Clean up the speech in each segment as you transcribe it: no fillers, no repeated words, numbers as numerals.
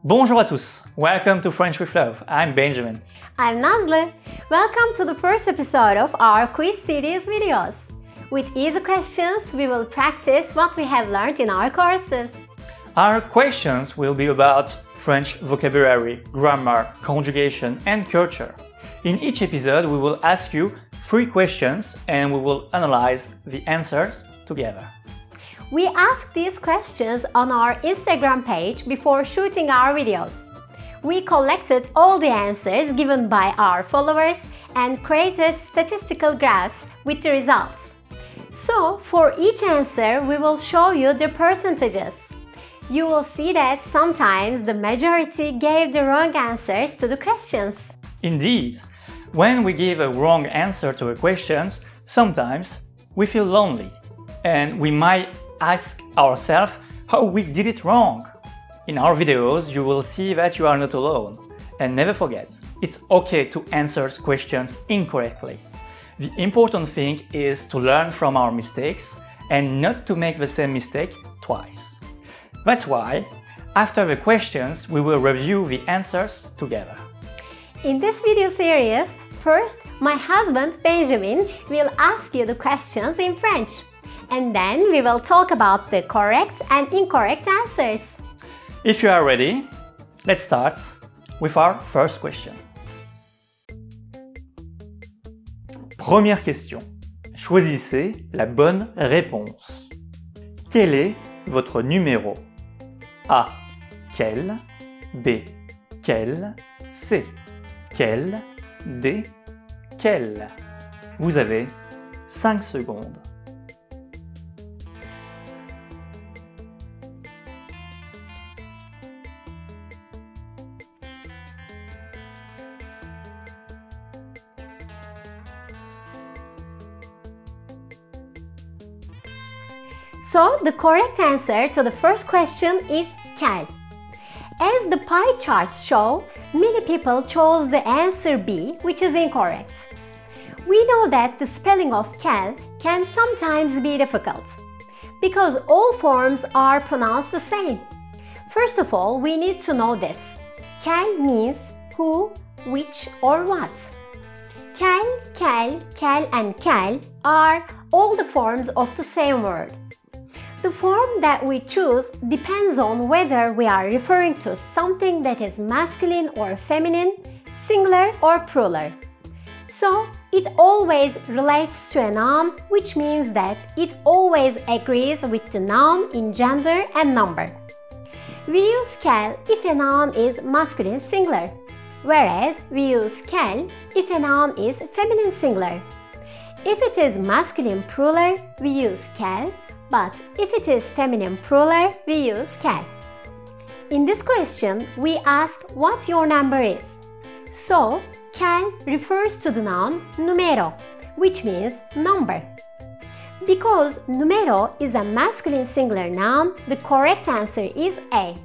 Bonjour à tous! Welcome to French with Love. I'm Benjamin. I'm Nazlı. Welcome to the first episode of our quiz series videos. With easy questions, we will practice what we have learned in our courses. Our questions will be about French vocabulary, grammar, conjugation, and culture. In each episode, we will ask you 3 questions and we will analyze the answers together. We ask these questions on our Instagram page before shooting our videos. We collected all the answers given by our followers and created statistical graphs with the results. So, for each answer, we will show you the percentages. You will see that sometimes the majority gave the wrong answers to the questions. Indeed, when we give a wrong answer to a question, sometimes we feel lonely and we might ask ourselves how we did it wrong. In our videos, you will see that you are not alone. And never forget, it's okay to answer questions incorrectly. The important thing is to learn from our mistakes and not to make the same mistake twice. That's why, after the questions, we will review the answers together. In this video series, first, my husband Benjamin will ask you the questions in French. And then we will talk about the correct and incorrect answers. If you are ready, let's start with our first question. Première question. Choisissez la bonne réponse. Quel est votre numéro? A. Quel? B. Quel? C. Quel? D. Quel? Vous avez 5 secondes. So, the correct answer to the first question is quel. As the pie charts show, many people chose the answer B, which is incorrect. We know that the spelling of quel can sometimes be difficult, because all forms are pronounced the same. First of all, we need to know this. Quel means who, which, or what. Quel, and quel are all the forms of the same word. The form that we choose depends on whether we are referring to something that is masculine or feminine, singular or plural. So, it always relates to a noun, which means that it always agrees with the noun in gender and number. We use quel if a noun is masculine singular, whereas we use quel if a noun is feminine singular. If it is masculine plural, we use quel, but if it is feminine plural, we use quel. In this question, we ask what your number is. So, quel refers to the noun numero, which means number. Because numero is a masculine singular noun, the correct answer is A.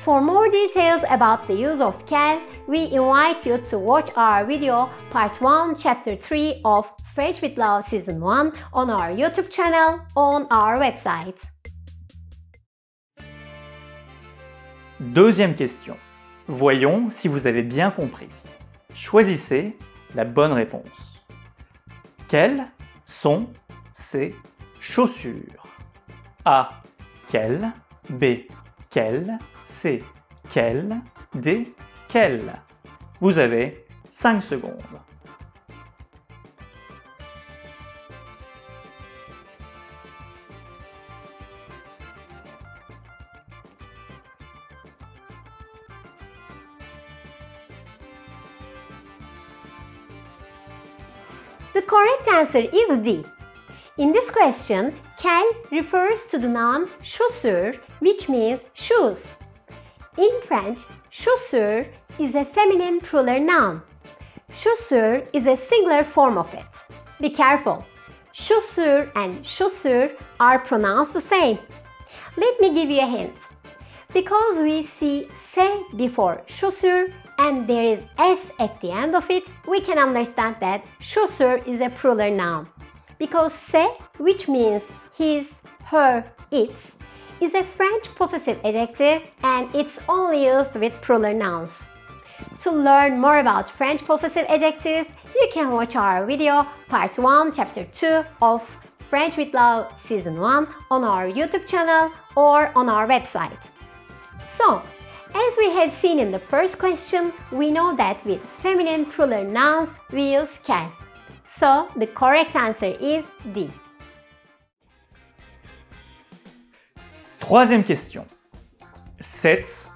For more details about the use of quel, we invite you to watch our video Part 1, Chapter 3 of French with Love Season 1 on our YouTube channel, on our website. Deuxième question. Voyons si vous avez bien compris. Choisissez la bonne réponse. Quelles sont ces chaussures? A. Quelles? B. Quelles? C. Quelles? D. Quelles? Vous avez 5 secondes. The correct answer is D. In this question, quel refers to the noun chaussure, which means shoes. In French, chaussure is a feminine plural noun. Chaussure is a singular form of it. Be careful. Chaussure and chaussure are pronounced the same. Let me give you a hint. Because we see C before chaussure and there is S at the end of it, we can understand that chaussure is a plural noun. Because C, which means his, her, its, is a French possessive adjective and it's only used with plural nouns. To learn more about French possessive adjectives, you can watch our video Part 1, Chapter 2 of French with Love Season 1 on our YouTube channel or on our website. So, as we have seen in the first question, we know that with feminine plural nouns we use can. So, the correct answer is D. Troisième question. 7.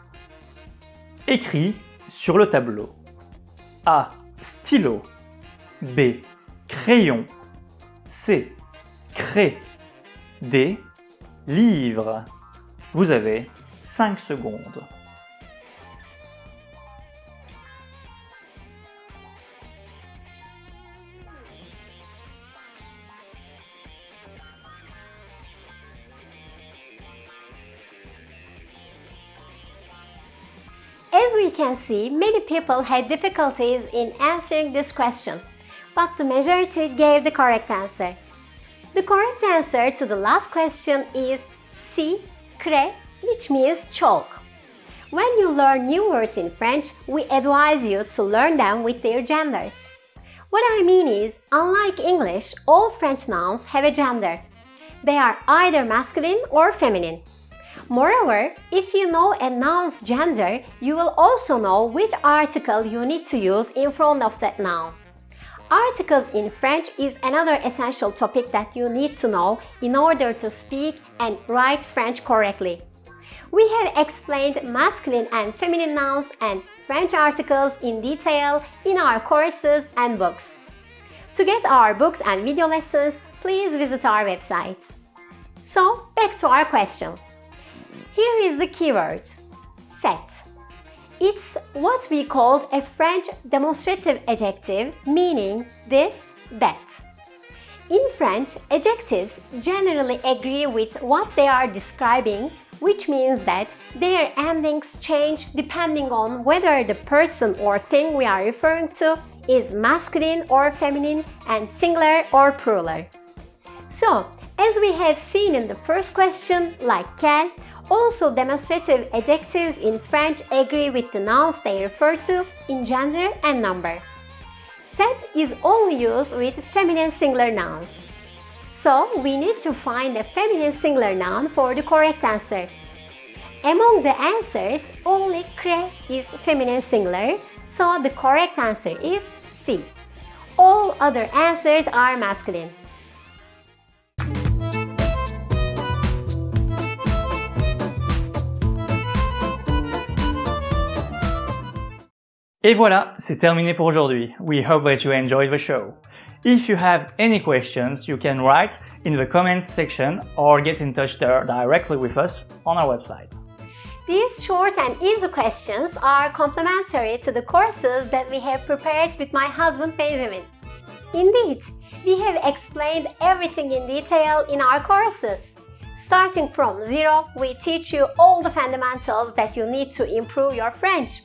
Écrit sur le tableau. A. Stylo. B. Crayon. C. Craie. D. Livre. Vous avez 5 secondes. As we can see, many people had difficulties in answering this question, but the majority gave the correct answer. The correct answer to the last question is C, craie, which means chalk. When you learn new words in French, we advise you to learn them with their genders. What I mean is, unlike English, all French nouns have a gender. They are either masculine or feminine. Moreover, if you know a noun's gender, you will also know which article you need to use in front of that noun. Articles in French is another essential topic that you need to know in order to speak and write French correctly. We have explained masculine and feminine nouns and French articles in detail in our courses and books. To get our books and video lessons, please visit our website. So, back to our question. Here is the keyword, set. It's what we call a French demonstrative adjective, meaning this, that. In French, adjectives generally agree with what they are describing, which means that their endings change depending on whether the person or thing we are referring to is masculine or feminine and singular or plural. So, as we have seen in the first question, like can, also demonstrative adjectives in French agree with the nouns they refer to in gender and number. Set is only used with feminine singular nouns. So, we need to find a feminine singular noun for the correct answer. Among the answers, only craie is feminine singular, so the correct answer is C. All other answers are masculine. Et voilà, c'est terminé pour aujourd'hui. We hope that you enjoyed the show. If you have any questions, you can write in the comments section or get in touch there directly with us on our website. These short and easy questions are complementary to the courses that we have prepared with my husband Benjamin. Indeed, we have explained everything in detail in our courses. Starting from zero, we teach you all the fundamentals that you need to improve your French.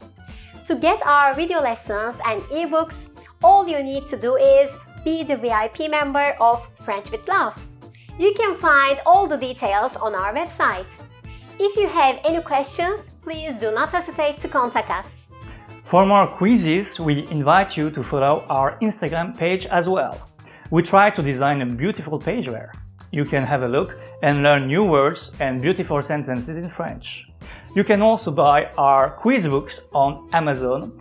To get our video lessons and ebooks, all you need to do is be the VIP member of French with Love. You can find all the details on our website. If you have any questions, please do not hesitate to contact us. For more quizzes, we invite you to follow our Instagram page as well. We try to design a beautiful page there. You can have a look and learn new words and beautiful sentences in French. You can also buy our quiz books on Amazon.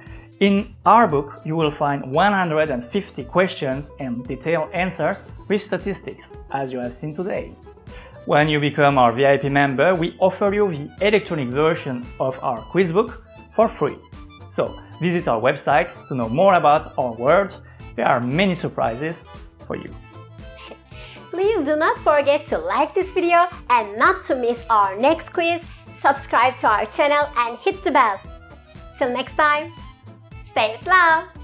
In our book, you will find 150 questions and detailed answers with statistics, as you have seen today. When you become our VIP member, we offer you the electronic version of our quiz book for free. So, visit our website to know more about our world. There are many surprises for you. Please do not forget to like this video and not to miss our next quiz. Subscribe to our channel and hit the bell. Till next time, stay with love!